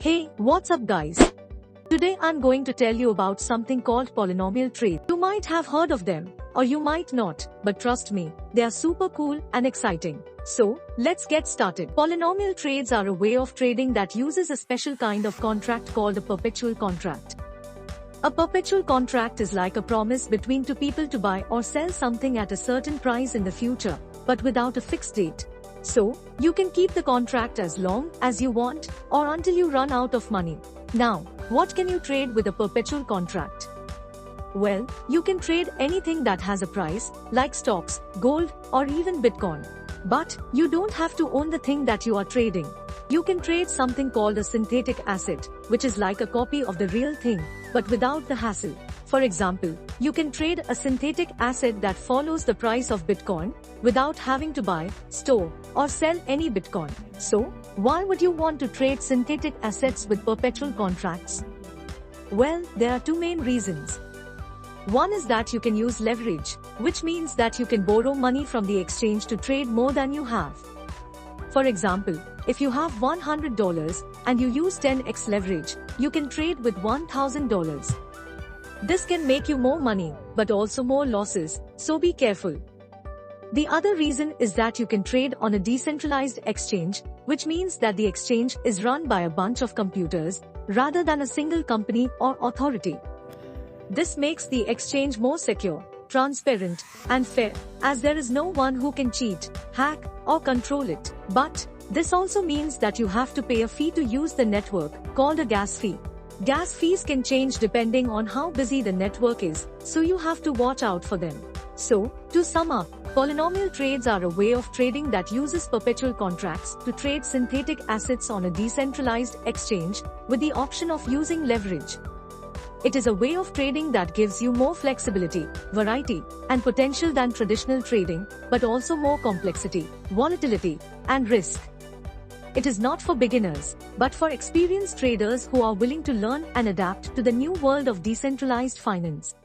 Hey, what's up guys? Today I'm going to tell you about something called polynomial trade. You might have heard of them, or you might not, but trust me, they are super cool and exciting. So, let's get started. Polynomial trades are a way of trading that uses a special kind of contract called a perpetual contract. A perpetual contract is like a promise between two people to buy or sell something at a certain price in the future, but without a fixed date. So, you can keep the contract as long as you want, or until you run out of money. Now, what can you trade with a perpetual contract? Well, you can trade anything that has a price, like stocks, gold, or even Bitcoin. But, you don't have to own the thing that you are trading. You can trade something called a synthetic asset, which is like a copy of the real thing, but without the hassle. For example, you can trade a synthetic asset that follows the price of Bitcoin, without having to buy, store, or sell any Bitcoin. So, why would you want to trade synthetic assets with perpetual contracts? Well, there are two main reasons. One is that you can use leverage, which means that you can borrow money from the exchange to trade more than you have. For example, if you have $100 and you use 10x leverage, you can trade with $1,000. This can make you more money, but also more losses, so be careful. The other reason is that you can trade on a decentralized exchange, which means that the exchange is run by a bunch of computers, rather than a single company or authority. This makes the exchange more secure, transparent, and fair, as there is no one who can cheat, hack, or control it. But, this also means that you have to pay a fee to use the network, called a gas fee. Gas fees can change depending on how busy the network is, so you have to watch out for them. So, to sum up, polynomial trades are a way of trading that uses perpetual contracts to trade synthetic assets on a decentralized exchange, with the option of using leverage. It is a way of trading that gives you more flexibility, variety, and potential than traditional trading, but also more complexity, volatility, and risk. It is not for beginners, but for experienced traders who are willing to learn and adapt to the new world of decentralized finance.